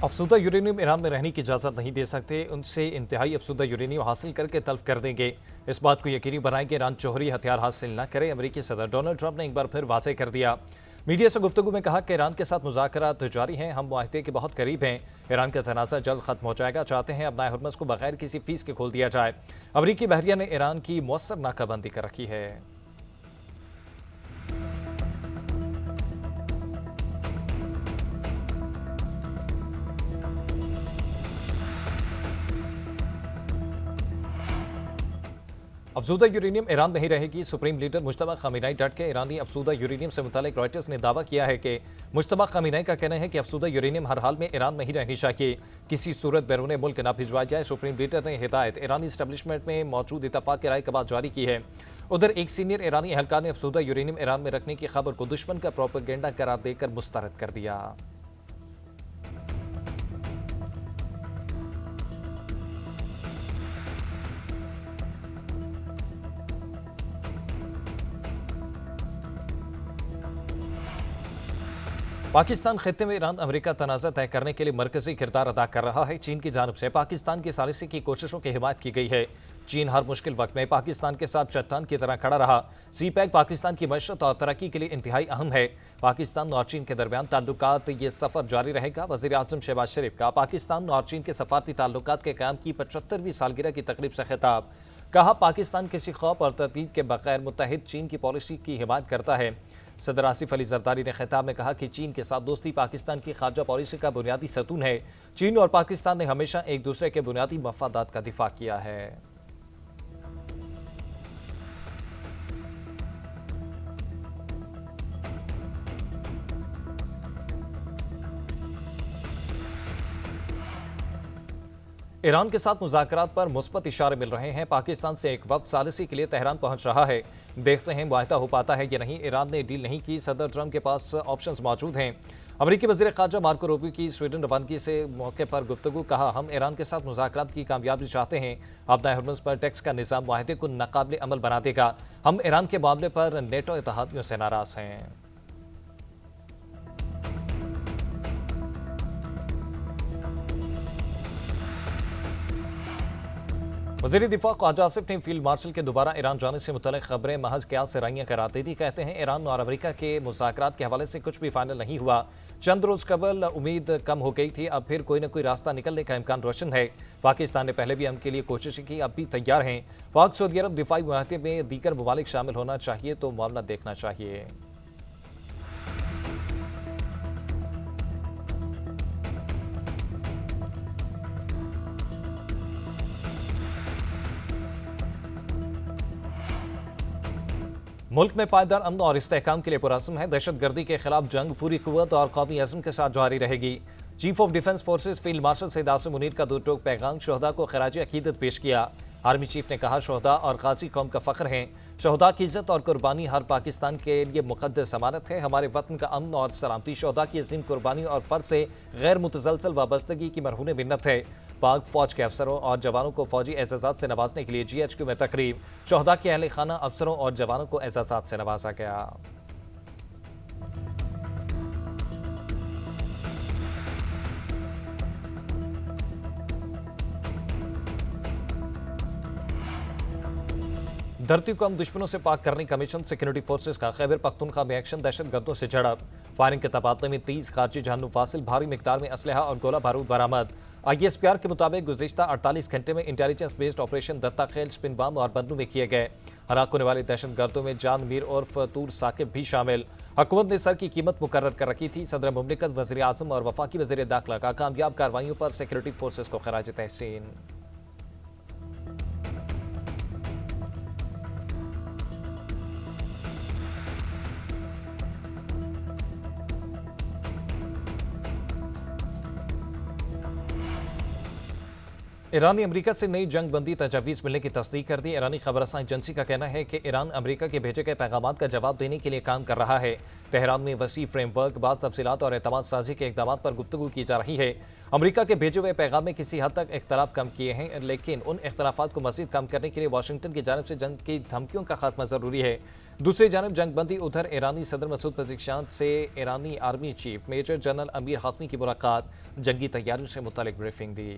अफसुदा uranium Iran में रहने की इजाज़त नहीं दे सकते, उनसे इंतहाई अफसुदा यूरेनियम हासिल करके तल्फ कर देंगे। इस बात को यकीनी बनाएं कि ईरान जौहरी हथियार हासिल न करे। अमेरिकी सदर डोनाल्ड ट्रंप ने एक बार फिर वाज़ेह कर दिया। मीडिया से गुफ्तगू में कहा कि ईरान के साथ मुज़ाकरात जारी हैं, हम मुआहदे के बहुत करीब हैं। ईरान का तनाज़ा जल्द खत्म हो जाएगा। चाहते हैं अपना हरमज़ को बगैर किसी फीस के खोल दिया जाए। अमेरिकी बहरिया ने ईरान की मौसर नाकाबंदी कर रखी है। अफसूदा यूरेनियम ईरान में ही रहेगी। सुप्रीम लीडर मुश्तबा खमीनाई डट के ईरानी अफसूदा यूरेनियम से मुतालिक रॉयटर्स ने दावा किया है कि मुश्तबा खमीनाई का कहना है कि अफसूदा यूरेनियम हर हाल में ईरान में ही रहनी चाहिए, किसी सूरत बैरून मुल्क न भिजवाया जाए। सुप्रीम लीडर ने हिदायत ईरानी इस्टेब्लिशमेंट में मौजूद इतफाक की राय के बाद जारी की है। उधर एक सीनियर ईरानी एहलकार ने अफसूदा यूरेनियम ईरान में रखने की खबर को दुश्मन का प्रोपेगेंडा करार देकर मुस्तरद कर दिया। पाकिस्तान खित्ते में ईरान अमेरिका तनाज़ा तय करने के लिए मरकजी किरदार अदा कर रहा है। चीन की जानिब से पाकिस्तान की सालिसी की कोशिशों की हिमायत की गई है। चीन हर मुश्किल वक्त में पाकिस्तान के साथ चट्टान की तरह खड़ा रहा। सी पैक पाकिस्तान की मशरत और तरक्की के लिए इंतहाई अहम है। पाकिस्तान और चीन के दरमियान ताल्लुकात ये सफ़र जारी रहेगा। वज़ीर आज़म शहबाज शरीफ का पाकिस्तान और चीन के सफारती ताल्लुकात के क़याम की 75वीं सालगिरह की तकरीब से खिताब। कहा, पाकिस्तान किसी खौफ और तरतीब के बगैर मुत्तहिद चीन की पॉलिसी की हिमायत करता है। सदर आसिफ अली जरदारी ने खिताब में कहा कि चीन के साथ दोस्ती पाकिस्तान की खारजा पॉलिसी का बुनियादी सतून है। चीन और पाकिस्तान ने हमेशा एक दूसरे के बुनियादी मफादात का दिफा किया है। ईरान के साथ मुज़ाकरात पर मुस्बत इशारे मिल रहे हैं। पाकिस्तान से एक वक्त सालिसी के लिए तेहरान पहुंच रहा है। देखते हैं मुआहदा हो पाता है या नहीं। ईरान ने डील नहीं की, सदर ट्रंप के पास ऑप्शंस मौजूद हैं। अमेरिकी वज़ीर ख़ारजा मार्को रूबियो की स्वीडन रवानगी से मौके पर गुफ्तगू। कहा, हम ईरान के साथ मुज़ाकरात की कामयाबी चाहते हैं। अपना हरमुज़ पर टैक्स का निज़ाम मुआहदे को नाकाबिल अमल बना देगा। हम ईरान के मामले पर नेटो इत्तेहादियों से नाराज़ हैं। वज़ीर दिफा ख्वाजा आसिफ ने फील्ड मार्शल के दोबारा ईरान जाने से मुतल्लिक़ खबरें महज क़यास से राइयां करार दी थी। कहते हैं, ईरान और अमेरिका के मुज़ाकरात के हवाले से कुछ भी फाइनल नहीं हुआ। चंद रोज़ कबल उम्मीद कम हो गई थी, अब फिर कोई न कोई रास्ता निकलने का इम्कान रोशन है। पाकिस्तान ने पहले भी हम के लिए कोशिशें की, अब भी तैयार हैं। पाक सऊदी अरब दिफाई मुआहदे में दीगर ममालिक शामिल होना चाहिए तो मामला देखना चाहिए। मुल्क में पायदार अमन और इस्तेहकाम के लिए पुरअज़्म है। दहशत गर्दी के खिलाफ जंग पूरी कुव्वत और कौमी अज़्म के साथ जारी रहेगी। Chief of defence forces field martial Syed Asim Munir का दो टोक पैगाम शहदा को खराज अकीदत पेश किया। आर्मी चीफ ने कहा, शहदा और गाजी कौम का फ़ख्र हैं। शहदा की इज्जत और कुर्बानी हर पाकिस्तान के लिए मुक़द्दस अमानत है। हमारे वतन का अमन और सलामती शहदा की अज़ीम कुर्बानी और फ़र्ज से गैर मुतसलसल वाबस्तगी की मरहून मिन्नत है। पाक फौज के अफसरों और जवानों को फौजी एजाज़ात से नवाजने के लिए GHQ में तकरीब। शहदा के अहले खाना अफसरों और जवानों को एजाज़ात से नवाजा गया। धरती को हम दुश्मनों से पाक करने का मिशन। सिक्योरिटी फोर्सेज का खैबर पख्तूनख्वा में एक्शन। दहशत गर्दों से झड़प, फायरिंग के तबादले में 30 खारजी जहन्नुम फासिल। भारी मिकदार में असलहा और गोला बारूद बरामद। ISPR के मुताबिक गुज़िश्ता 48 घंटे में इंटेलिजेंस बेस्ड ऑपरेशन दत्ता खेल, स्पिन बम और बंदूक में किए गए। हलाक होने वाले दहशत गर्दों में जान मीर उर्फ तूर साकिब भी शामिल। हुकूमत ने सर की कीमत मुकर्रर कर रखी थी। सदर मुमलिकत, वज़ीर आज़म और वफाकी वज़ीर दाखिला का कामयाब कार्रवाइयों पर सिक्योरिटी फोर्सेज को खराज तहसीन। ईरान ने अमेरिका से नई जंग बंदी तजावीज़ मिलने की तस्दीक कर दी। ईरानी खबरसां एजेंसी का कहना है कि ईरान अमेरिका के भेजे गए पैगामात का जवाब देने के लिए काम कर रहा है। तेहरान में वसी फ्रेमवर्क, बाज़ तफसीलात और एतमाद साजी के इक़दामात पर गुफ्तगू की जा रही है। अमेरिका के भेजे हुए पैगाम में किसी हद तक इख्तलाफ कम किए हैं, लेकिन उन इख्तलाफात को मज़ीद कम करने के लिए वाशिंगटन की जानिब से जंग की धमकियों का खात्मा ज़रूरी है। दूसरी जानब जंगबंदी उधर ईरानी सदर मसूद पज़ेश्कियान से ईरानी army chief major general Amir Hatami की मुलाकात, जंगी तैयारियों से मुतालिक ब्रीफिंग दी।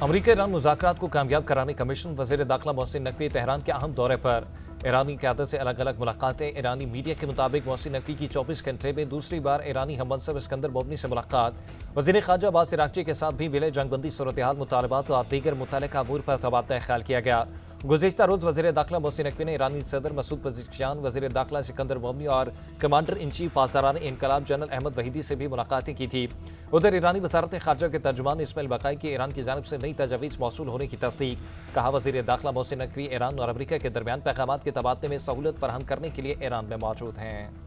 अमरीका ईरान मुज़ाकरात को कामयाब कराने कमीशन वज़ीर दाखिला मोहसिन नकवी तेहरान के अहम दौरे पर। ईरानी क़यादत से अलग अलग मुलाकातें। ईरानी मीडिया के मुताबिक मोहसिन नकवी की 24 घंटे में दूसरी बार ईरानी हममनसब इस्कंदर मोमनी से मुलाकात। वज़ीर ख़ारजा अब्बास इराक़ची के साथ भी मिले। जंगबंदी सूरत हाल, मुतालबात और दीगर मुतल्लिक़ा अमूर पर तबादला ख्याल किया गया। गुज़िश्ता रोज़ वज़ीर दाखिला मोहसिन नकवी ने ईरानी सदर मसूद पज़ेश्कियान, वज़ीर दाखिला सिकंदर मोमनी और कमांडर इन चीफ पासदारान इनकलाब जनरल अहमद वहीदी से भी मुलाकातें की थी। उधर ईरानी वज़ारत ख़ारजा के तर्जुमान इस्माइल बक़ाई की ईरान की जानिब से नई तजावीज़ मौसूल होने की तस्दीक। कहा, वज़ीर दाखिला मोहसिन नकवी ईरान और अमरीका के दरमियान पैगामात के तबादले में सहूलत फराहम करने के लिए ईरान में मौजूद हैं।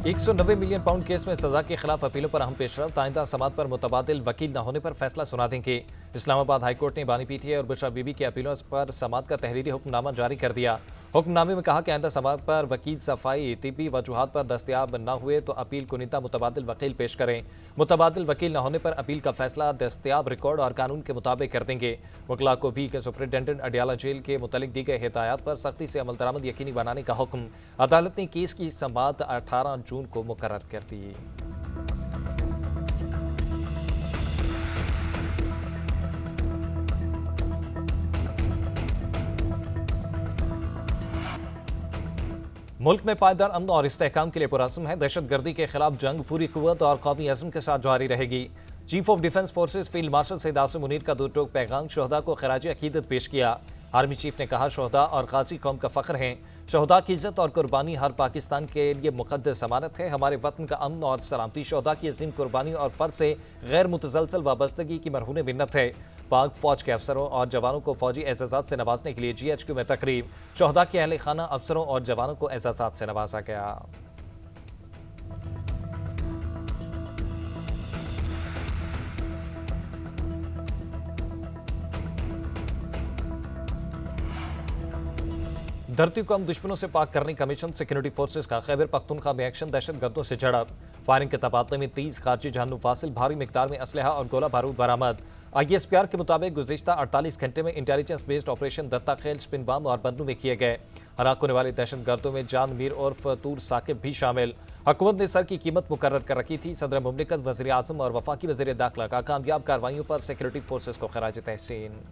$190 मिलियन पाउंड केस में सजा के खिलाफ अपीलों पर अहम पेशरफ्त। आइंदा समात पर मुतबादिल वकील न होने पर फैसला सुना देंगे। इस्लामाबाद हाईकोर्ट ने बानी पीटीआई और बुशरा बीबी की अपीलों पर समात का तहरीरी हुक्मनामा जारी कर दिया। हुक्मनामे में कहा कि आइंदा समात पर वकील सफाई तिब्बी वजूहात पर दस्तयाब न हुए तो अपील कुनिता मुतबादिल वकील पेश करें। मुतबादिल वकील न होने पर अपील का फैसला दस्तयाब रिकॉर्ड और कानून के मुताबिक कर देंगे। वकला को भी सुप्रिंटेंडेंट अडियाला जेल के मुतल्लिक दी गई हिदायत पर सख्ती से अमल दरामद यकीनी बनाने का हुक्म। अदालत ने केस की समात 18 जून को मुकर्रर कर दी। मुल्क में पायदार अमन और इस्तेहकाम के लिए पुरअज़्म है। दहशत गर्दी के खिलाफ जंग पूरी कुव्वत और कौमी अज़्म के साथ जारी रहेगी। Chief of defence forces field marshal Syed Asim Munir का दो टोक पैगाम शहदा को खराज अकीदत पेश किया। आर्मी चीफ ने कहा, शहदा और गाजी कौम का फ़ख्र हैं। शहदा की इज्जत और कुर्बानी हर पाकिस्तान के लिए मुक़द्दस अमानत है। हमारे वतन का अमन और सलामती शहदा की अज़ीम कुर्बानी और फ़र्ज से गैर मुतसलसल वाबस्तगी की मरहून मिन्नत है। पाक फौज के अफसरों और जवानों को फौजी एजाज़ात से नवाजने के लिए GHQ में तकरीब। शहदा के अहले खाना अफसरों और जवानों को एजाज़ात से नवाजा गया। धरती को हम दुश्मनों से पाक करने कमीशन सिक्योरिटी फोर्सेज का खैबर पख्तूनख्वा में एक्शन। दहशत गर्दों से झड़प, फायरिंग के तबादले में 30 खारजी जहन्नुम फासिल, भारी मिकदार में असलहा और गोला बारूद बरामद। ISPR के मुताबिक गुज़िश्ता 48 घंटे में इंटेलिजेंस बेस्ड ऑपरेशन दत्ता खेल, स्पिन बम और बंदूक में किए गए। हलाक होने वाले दहशत गर्दों में जान मीर उर्फ तूर साकिब भी शामिल। हुकूमत ने सर की कीमत मुकर्रर कर रखी थी। सदर मुमलिकत, वज़ीर आज़म और वफाकी वज़ीर दाखिला का कामयाब कार्रवाइयों पर सिक्योरिटी फोर्सेज को खराज तहसीन।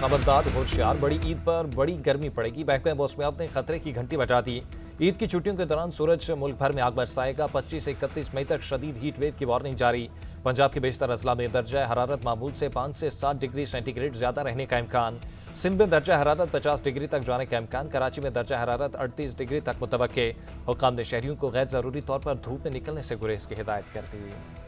खबरदार, होशियार, बड़ी ईद पर बड़ी गर्मी पड़ेगी। महकमा मौसमियात ने खतरे की घंटी बजा दी। ईद की छुट्टियों के दौरान सूरज मुल्क भर में आग बरसाएगा। 25 से 31 मई तक शदीद हीट वेव की वार्निंग जारी। पंजाब के बेशतर अजला में दर्जा हरारत मामूल से 5 से 7 डिग्री सेंटीग्रेड ज्यादा रहने का इम्कान। सिंध में दर्जा हरारत 50 डिग्री तक जाने का इम्कान। कराची में दर्जा हरारत 38 डिग्री तक मुतवक्के। हुक्काम ने शहरियों को गैर जरूरी तौर पर धूप में निकलने से गुरेज की हिदायत कर दी।